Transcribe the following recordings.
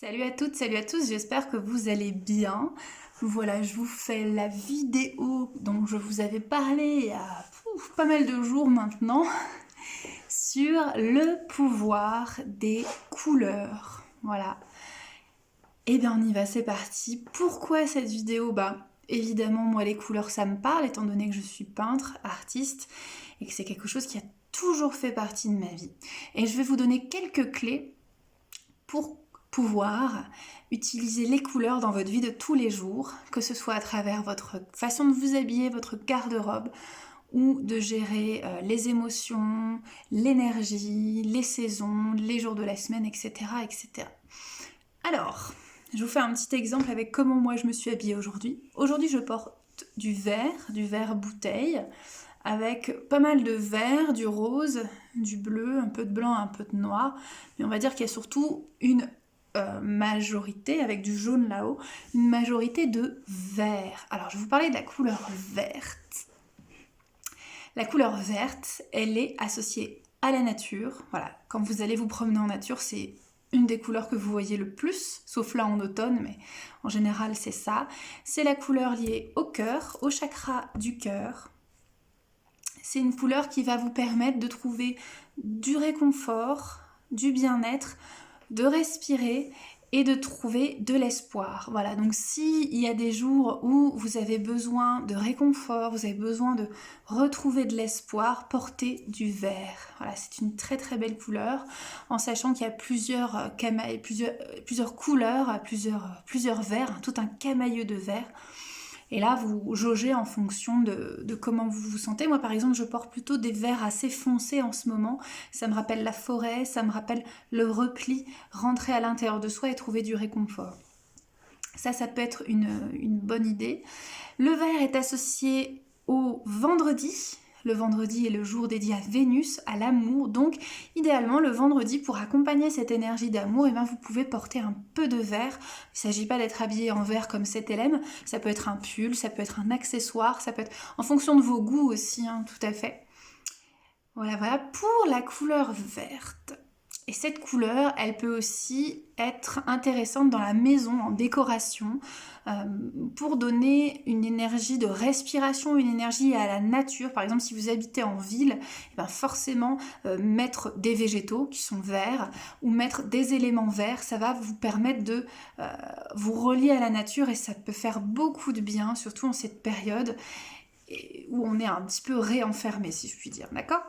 Salut à toutes, salut à tous, j'espère que vous allez bien. Voilà, je vous fais la vidéo dont je vous avais parlé il y a pas mal de jours maintenant sur le pouvoir des couleurs. Voilà. Et bien on y va, c'est parti. Pourquoi cette vidéo? Évidemment, moi les couleurs ça me parle étant donné que je suis peintre, artiste et que c'est quelque chose qui a toujours fait partie de ma vie. Et je vais vous donner quelques clés pour pouvoir utiliser les couleurs dans votre vie de tous les jours, que ce soit à travers votre façon de vous habiller, votre garde-robe, ou de gérer les émotions, l'énergie, les saisons, les jours de la semaine, etc., etc. Alors, je vous fais un petit exemple avec comment moi je me suis habillée aujourd'hui. Aujourd'hui, je porte du vert bouteille, avec pas mal de vert, du rose, du bleu, un peu de blanc, un peu de noir. Mais on va dire qu'il y a surtout une majorité, avec du jaune là-haut, une majorité de vert. Alors, je vais vous parler de la couleur verte. La couleur verte, elle est associée à la nature. Voilà, quand vous allez vous promener en nature, c'est une des couleurs que vous voyez le plus, sauf là en automne, mais en général c'est ça. C'est la couleur liée au cœur, au chakra du cœur. C'est une couleur qui va vous permettre de trouver du réconfort, du bien-être, de respirer et de trouver de l'espoir. Voilà, donc s'il y a des jours où vous avez besoin de réconfort, vous avez besoin de retrouver de l'espoir, portez du vert. Voilà, c'est une très très belle couleur, en sachant qu'il y a plusieurs couleurs, plusieurs verts, tout un camailleux de vert. Et là, vous jaugez en fonction de comment vous vous sentez. Moi, par exemple, je porte plutôt des verts assez foncés en ce moment. Ça me rappelle la forêt, ça me rappelle le repli, rentrer à l'intérieur de soi et trouver du réconfort. Ça peut être une bonne idée. Le vert est associé au vendredi. Le vendredi est le jour dédié à Vénus, à l'amour. Donc, idéalement, le vendredi, pour accompagner cette énergie d'amour, vous pouvez porter un peu de vert. Il ne s'agit pas d'être habillé en vert comme cet élème. Ça peut être un pull, ça peut être un accessoire, ça peut être en fonction de vos goûts aussi, tout à fait. Voilà pour la couleur verte. Et cette couleur, elle peut aussi être intéressante dans la maison, en décoration, pour donner une énergie de respiration, une énergie à la nature. Par exemple, si vous habitez en ville, forcément, mettre des végétaux qui sont verts ou mettre des éléments verts, ça va vous permettre de vous relier à la nature et ça peut faire beaucoup de bien, surtout en cette période où on est un petit peu réenfermé, si je puis dire, d'accord ?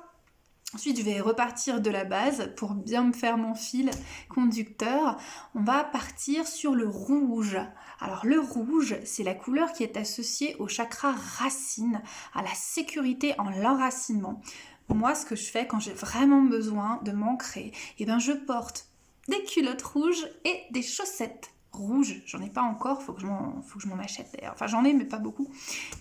Ensuite, je vais repartir de la base pour bien me faire mon fil conducteur. On va partir sur le rouge. Alors le rouge, c'est la couleur qui est associée au chakra racine, à la sécurité en l'enracinement. Moi, ce que je fais quand j'ai vraiment besoin de m'ancrer, je porte des culottes rouges et des chaussettes rouges. J'en ai pas encore, faut que je m'en achète d'ailleurs. Enfin, j'en ai, mais pas beaucoup.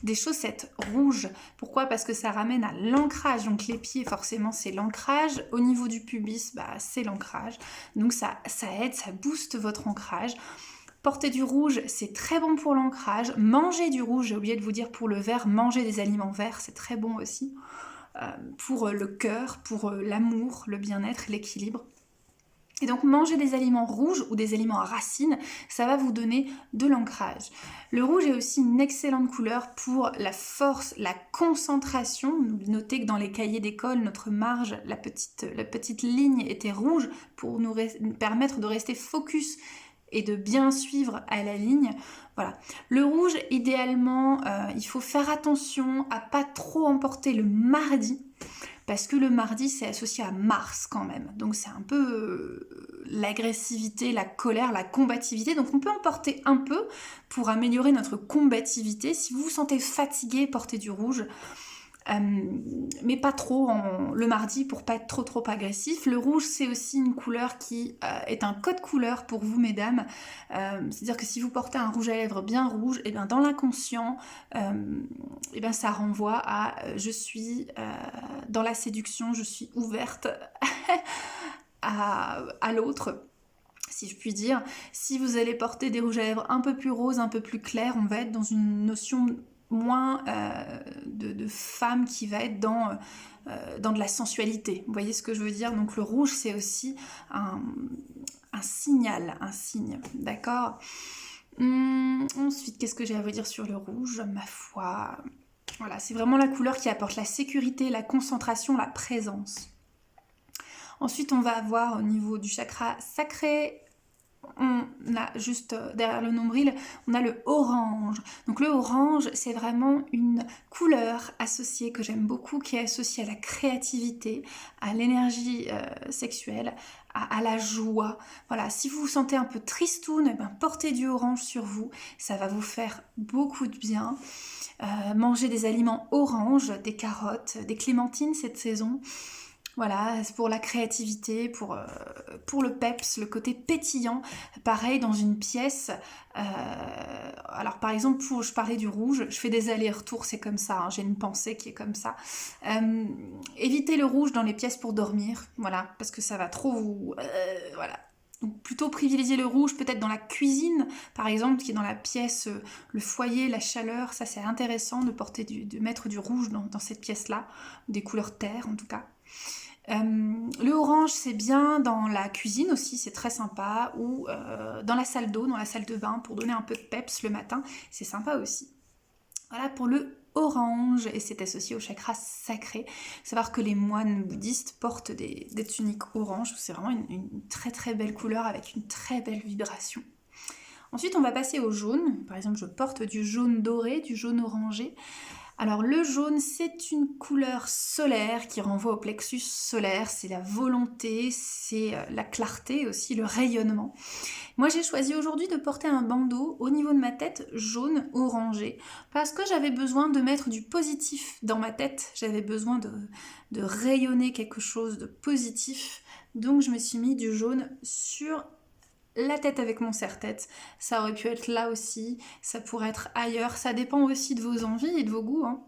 Des chaussettes rouges. Pourquoi ? Parce que ça ramène à l'ancrage. Donc les pieds, forcément, c'est l'ancrage. Au niveau du pubis, c'est l'ancrage. Donc ça aide, ça booste votre ancrage. Porter du rouge, c'est très bon pour l'ancrage. Manger du rouge, j'ai oublié de vous dire pour le vert, manger des aliments verts, c'est très bon aussi. Pour le cœur, pour l'amour, le bien-être, l'équilibre. Et donc manger des aliments rouges ou des aliments à racines, ça va vous donner de l'ancrage. Le rouge est aussi une excellente couleur pour la force, la concentration. Notez que dans les cahiers d'école, notre marge, la petite ligne était rouge pour nous permettre de rester focus et de bien suivre à la ligne. Voilà. Le rouge, idéalement, il faut faire attention à pas trop emporter le mardi, parce que le mardi, c'est associé à Mars quand même. Donc c'est un peu l'agressivité, la colère, la combativité. Donc on peut en porter un peu pour améliorer notre combativité. Si vous vous sentez fatigué, portez du rouge. Mais pas trop le mardi pour pas être trop agressif. Le rouge, c'est aussi une couleur qui est un code couleur pour vous, mesdames. C'est-à-dire que si vous portez un rouge à lèvres bien rouge, dans l'inconscient, ça renvoie à je suis dans la séduction, je suis ouverte à l'autre, si je puis dire. Si vous allez porter des rouges à lèvres un peu plus roses, un peu plus clairs, on va être dans une notion moins de femme qui va être dans de la sensualité. Vous voyez ce que je veux dire ? Donc le rouge, c'est aussi un signal, un signe, d'accord. Ensuite, qu'est-ce que j'ai à vous dire sur le rouge? Ma foi, voilà, c'est vraiment la couleur qui apporte la sécurité, la concentration, la présence. Ensuite, on va avoir au niveau du chakra sacré, on a juste derrière le nombril, on a le orange. Donc le orange, c'est vraiment une couleur associée que j'aime beaucoup, qui est associée à la créativité, à l'énergie sexuelle, à la joie. Voilà, si vous vous sentez un peu tristoun, eh ben, portez du orange sur vous, ça va vous faire beaucoup de bien. Mangez des aliments oranges, des carottes, des clémentines cette saison. Voilà, c'est pour la créativité, pour le peps, le côté pétillant. Pareil, dans une pièce, alors par exemple, je parlais du rouge, je fais des allers-retours, c'est comme ça, hein, j'ai une pensée qui est comme ça. Évitez le rouge dans les pièces pour dormir, voilà, parce que ça va trop vous... voilà. Donc plutôt privilégier le rouge peut-être dans la cuisine, par exemple, qui est dans la pièce, le foyer, la chaleur, ça c'est intéressant de mettre du rouge dans cette pièce-là, des couleurs terre en tout cas. Le orange c'est bien dans la cuisine aussi, c'est très sympa, ou dans la salle d'eau, dans la salle de bain pour donner un peu de peps le matin, c'est sympa aussi. Voilà pour le orange, et c'est associé au chakra sacré. Savoir que les moines bouddhistes portent des tuniques orange, c'est vraiment une très très belle couleur avec une très belle vibration. Ensuite on va passer au jaune, par exemple je porte du jaune doré, du jaune orangé. Alors le jaune, c'est une couleur solaire qui renvoie au plexus solaire, c'est la volonté, c'est la clarté aussi, le rayonnement. Moi j'ai choisi aujourd'hui de porter un bandeau au niveau de ma tête jaune orangé parce que j'avais besoin de mettre du positif dans ma tête, j'avais besoin de rayonner quelque chose de positif, donc je me suis mis du jaune sur la tête avec mon serre-tête, ça aurait pu être là aussi, ça pourrait être ailleurs, ça dépend aussi de vos envies et de vos goûts, hein.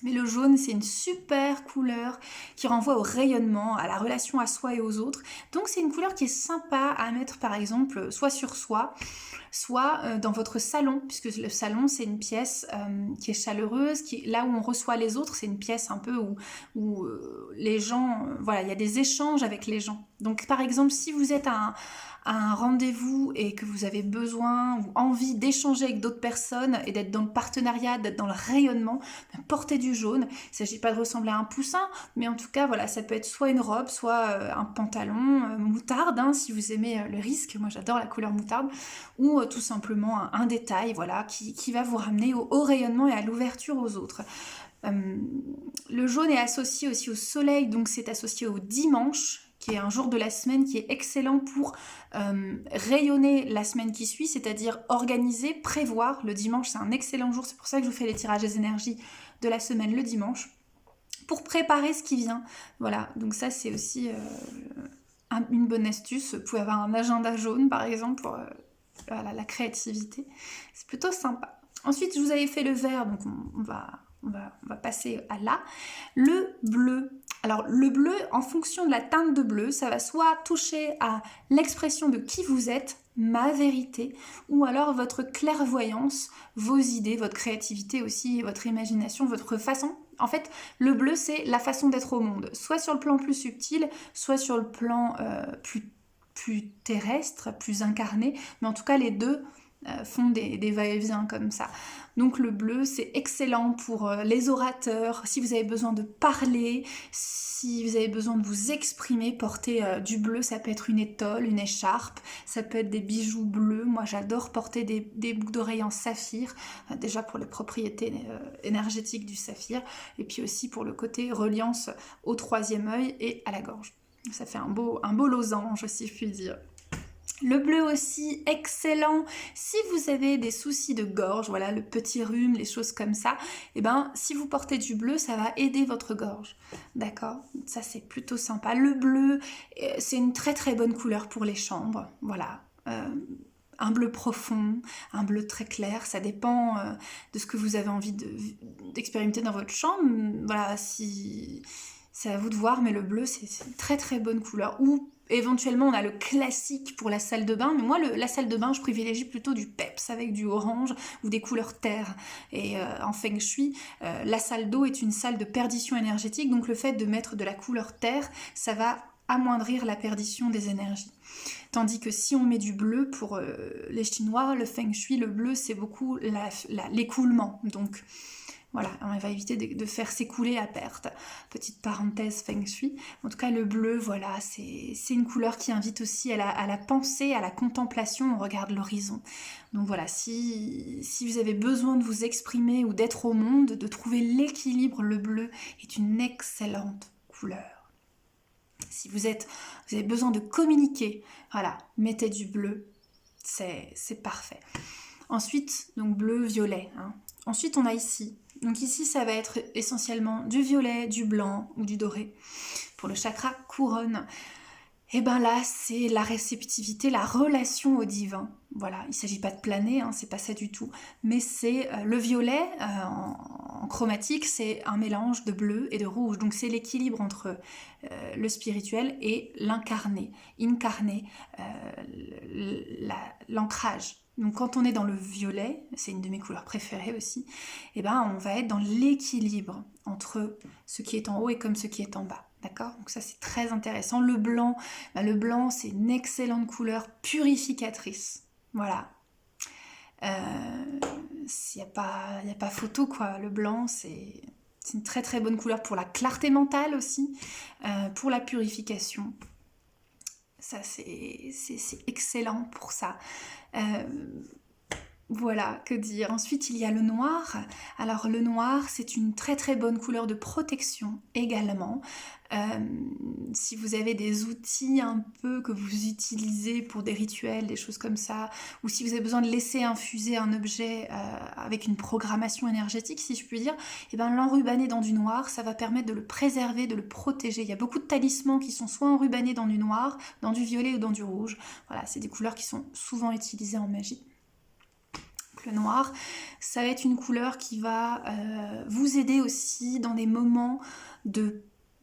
Mais le jaune, c'est une super couleur qui renvoie au rayonnement, à la relation à soi et aux autres. Donc c'est une couleur qui est sympa à mettre par exemple soit sur soi, soit dans votre salon, puisque le salon c'est une pièce qui est chaleureuse, là où on reçoit les autres, c'est une pièce un peu où les gens, voilà, il y a des échanges avec les gens. Donc par exemple, si vous êtes à un rendez-vous et que vous avez besoin ou envie d'échanger avec d'autres personnes et d'être dans le partenariat, d'être dans le rayonnement, portez du jaune. Il ne s'agit pas de ressembler à un poussin, mais en tout cas, voilà, ça peut être soit une robe, soit un pantalon moutarde, hein, si vous aimez le risque. Moi, j'adore la couleur moutarde. Ou tout simplement un détail, voilà, qui va vous ramener au rayonnement et à l'ouverture aux autres. Le jaune est associé aussi au soleil, donc c'est associé au dimanche, qui est un jour de la semaine qui est excellent pour rayonner la semaine qui suit, c'est-à-dire organiser, prévoir. Le dimanche, c'est un excellent jour, c'est pour ça que je vous fais les tirages des énergies de la semaine le dimanche, pour préparer ce qui vient. Voilà, donc ça c'est aussi une bonne astuce. Vous pouvez avoir un agenda jaune, par exemple, pour la créativité. C'est plutôt sympa. Ensuite, je vous avais fait le vert, donc on va passer à là. Le bleu. Alors le bleu, en fonction de la teinte de bleu, ça va soit toucher à l'expression de qui vous êtes, ma vérité, ou alors votre clairvoyance, vos idées, votre créativité aussi, votre imagination, votre façon. En fait, le bleu, c'est la façon d'être au monde, soit sur le plan plus subtil, soit sur le plan plus terrestre, plus incarné, mais en tout cas les deux font des va-et-vient comme ça. Donc le bleu, c'est excellent pour les orateurs, si vous avez besoin de parler, si vous avez besoin de vous exprimer, porter du bleu, ça peut être une étole, une écharpe, ça peut être des bijoux bleus. Moi j'adore porter des boucles d'oreilles en saphir, déjà pour les propriétés énergétiques du saphir, et puis aussi pour le côté reliance au troisième œil et à la gorge. Ça fait un beau losange, si je puis dire. Le bleu aussi, excellent. Si vous avez des soucis de gorge, voilà, le petit rhume, les choses comme ça, et ben, si vous portez du bleu, ça va aider votre gorge. D'accord? Ça, c'est plutôt sympa. Le bleu, c'est une très très bonne couleur pour les chambres. Voilà. Un bleu profond, un bleu très clair, ça dépend de ce que vous avez envie d'expérimenter dans votre chambre. Voilà, si... c'est à vous de voir, mais le bleu, c'est une très très bonne couleur. Ou éventuellement, on a le classique pour la salle de bain, mais moi, la salle de bain, je privilégie plutôt du peps avec du orange ou des couleurs terre. Et en feng shui, la salle d'eau est une salle de perdition énergétique, donc le fait de mettre de la couleur terre, ça va amoindrir la perdition des énergies. Tandis que si on met du bleu, pour les Chinois, le feng shui, le bleu, c'est beaucoup l'écoulement. Donc voilà, on va éviter de faire s'écouler à perte. Petite parenthèse feng shui. En tout cas, le bleu, voilà, c'est une couleur qui invite aussi à la pensée, à la contemplation. On regarde l'horizon. Donc voilà, si vous avez besoin de vous exprimer ou d'être au monde, de trouver l'équilibre, le bleu est une excellente couleur. Si vous avez besoin de communiquer, voilà, mettez du bleu, c'est parfait. Ensuite, donc bleu, violet. Hein. Ensuite, on a ici. Donc ici, ça va être essentiellement du violet, du blanc ou du doré. Pour le chakra couronne, et bien là, c'est la réceptivité, la relation au divin. Voilà, il ne s'agit pas de planer, hein, c'est pas ça du tout. Mais c'est le violet en chromatique, c'est un mélange de bleu et de rouge. Donc c'est l'équilibre entre le spirituel et l'incarné. Incarné, l'ancrage. Donc quand on est dans le violet, c'est une de mes couleurs préférées aussi, et ben on va être dans l'équilibre entre ce qui est en haut et comme ce qui est en bas. D'accord? Donc ça c'est très intéressant. Le blanc, c'est une excellente couleur purificatrice. Voilà. Il n'y a pas photo quoi. Le blanc c'est une très très bonne couleur pour la clarté mentale aussi, pour la purification. Ça c'est excellent pour ça. Voilà, que dire. Ensuite, il y a le noir. Alors, le noir, c'est une très très bonne couleur de protection également. Si vous avez des outils un peu que vous utilisez pour des rituels, des choses comme ça, ou si vous avez besoin de laisser infuser un objet avec une programmation énergétique, si je puis dire, et ben l'enrubanner dans du noir, ça va permettre de le préserver, de le protéger. Il y a beaucoup de talismans qui sont soit enrubannés dans du noir, dans du violet ou dans du rouge. Voilà, c'est des couleurs qui sont souvent utilisées en magie. Le noir, ça va être une couleur qui va vous aider aussi dans des moments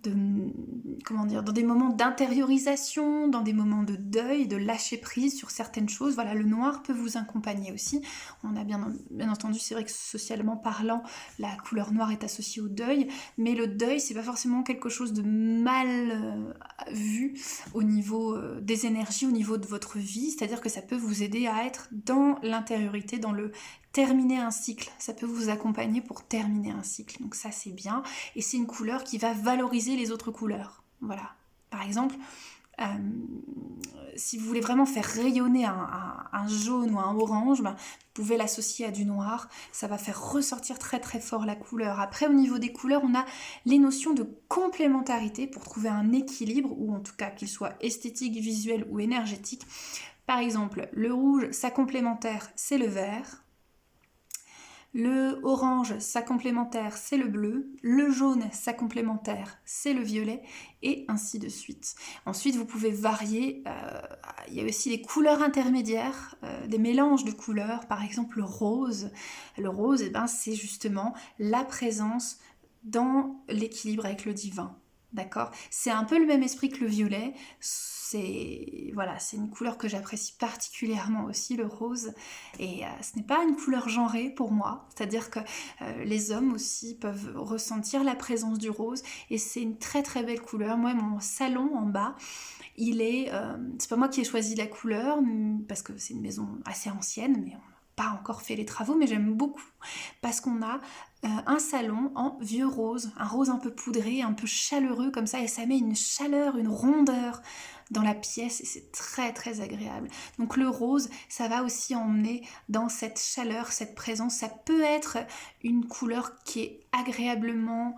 dans des moments d'intériorisation, dans des moments de deuil, de lâcher prise sur certaines choses. Voilà, le noir peut vous accompagner aussi. On a bien entendu, c'est vrai que socialement parlant, la couleur noire est associée au deuil, mais le deuil, c'est pas forcément quelque chose de mal vu au niveau des énergies, au niveau de votre vie, c'est-à-dire que ça peut vous aider à être dans l'intériorité, dans le terminer un cycle, ça peut vous accompagner pour terminer un cycle, donc ça c'est bien, et c'est une couleur qui va valoriser les autres couleurs, voilà. Par exemple, si vous voulez vraiment faire rayonner un jaune ou un orange, vous pouvez l'associer à du noir, ça va faire ressortir très très fort la couleur. Après, au niveau des couleurs, on a les notions de complémentarité pour trouver un équilibre, ou en tout cas qu'il soit esthétique, visuel ou énergétique. Par exemple, le rouge, sa complémentaire, c'est le vert. Le orange, sa complémentaire, c'est le bleu. Le jaune, sa complémentaire, c'est le violet. Et ainsi de suite. Ensuite, vous pouvez varier. Il y a aussi les couleurs intermédiaires, des mélanges de couleurs. Par exemple, le rose. Le rose, c'est justement la présence dans l'équilibre avec le divin. D'accord? C'est un peu le même esprit que le violet. C'est une couleur que j'apprécie particulièrement aussi, le rose, et ce n'est pas une couleur genrée pour moi, c'est-à-dire que les hommes aussi peuvent ressentir la présence du rose, et c'est une très très belle couleur. Moi, mon salon en bas, il est, c'est pas moi qui ai choisi la couleur, parce que c'est une maison assez ancienne, mais on n'a pas encore fait les travaux, mais j'aime beaucoup, parce qu'on a un salon en vieux rose, un rose un peu poudré, un peu chaleureux comme ça, et ça met une chaleur, une rondeur dans la pièce, et c'est très très agréable. Donc le rose, ça va aussi emmener dans cette chaleur, cette présence. Ça peut être une couleur qui est agréablement,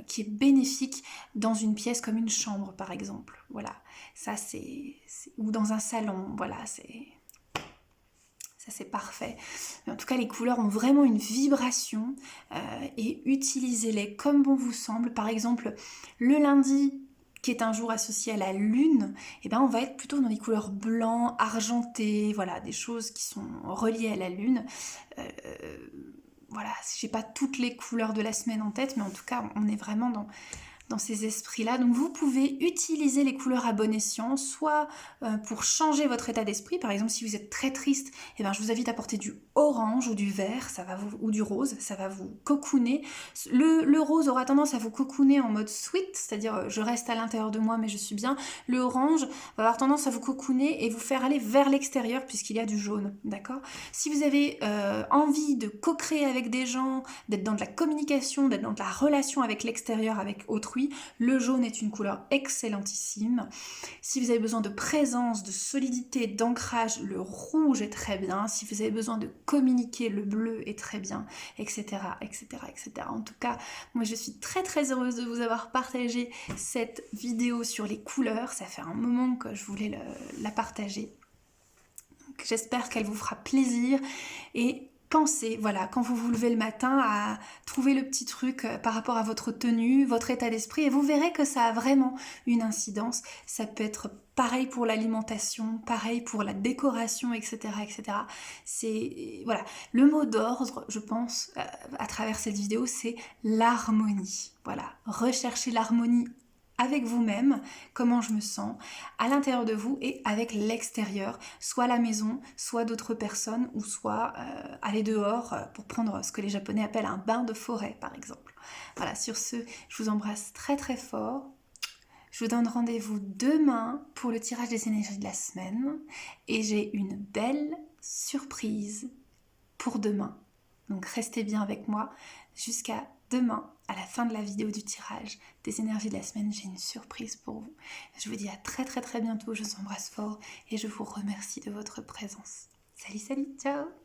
qui est bénéfique dans une pièce comme une chambre par exemple. Voilà, ça c'est ou dans un salon, voilà, ça c'est parfait. Mais en tout cas, les couleurs ont vraiment une vibration et utilisez-les comme bon vous semble. Par exemple, le lundi, qui est un jour associé à la lune, on va être plutôt dans les couleurs blanc, argenté, voilà, des choses qui sont reliées à la lune. Voilà, j'ai pas toutes les couleurs de la semaine en tête, mais en tout cas, on est vraiment dans dans ces esprits-là. Donc vous pouvez utiliser les couleurs à bon escient, soit pour changer votre état d'esprit. Par exemple, si vous êtes très triste, eh bien, je vous invite à porter du orange ou du vert, ou du rose, ça va vous cocooner. Le rose aura tendance à vous cocooner en mode sweet, c'est-à-dire je reste à l'intérieur de moi mais je suis bien. Le orange va avoir tendance à vous cocooner et vous faire aller vers l'extérieur puisqu'il y a du jaune, d'accord? Si vous avez envie de co-créer avec des gens, d'être dans de la communication, d'être dans de la relation avec l'extérieur, avec autrui, le jaune est une couleur excellentissime. Si vous avez besoin de présence, de solidité, d'ancrage, le rouge est très bien. Si vous avez besoin de communiquer, le bleu est très bien, etc., etc., etc. En tout cas, moi je suis très très heureuse de vous avoir partagé cette vidéo sur les couleurs. Ça fait un moment que je voulais la partager. J'espère qu'elle vous fera plaisir et pensez, voilà, quand vous vous levez le matin, à trouver le petit truc par rapport à votre tenue, votre état d'esprit, et vous verrez que ça a vraiment une incidence. Ça peut être pareil pour l'alimentation, pareil pour la décoration, etc., etc. C'est, voilà, le mot d'ordre, je pense, à travers cette vidéo, c'est l'harmonie. Voilà, recherchez l'harmonie avec vous-même, comment je me sens, à l'intérieur de vous et avec l'extérieur, soit la maison, soit d'autres personnes, ou soit aller dehors pour prendre ce que les Japonais appellent un bain de forêt, par exemple. Voilà, sur ce, je vous embrasse très très fort. Je vous donne rendez-vous demain pour le tirage des énergies de la semaine et j'ai une belle surprise pour demain. Donc restez bien avec moi jusqu'à demain, à la fin de la vidéo du tirage des énergies de la semaine, j'ai une surprise pour vous. Je vous dis à très très très bientôt, je vous embrasse fort et je vous remercie de votre présence. Salut, salut, ciao!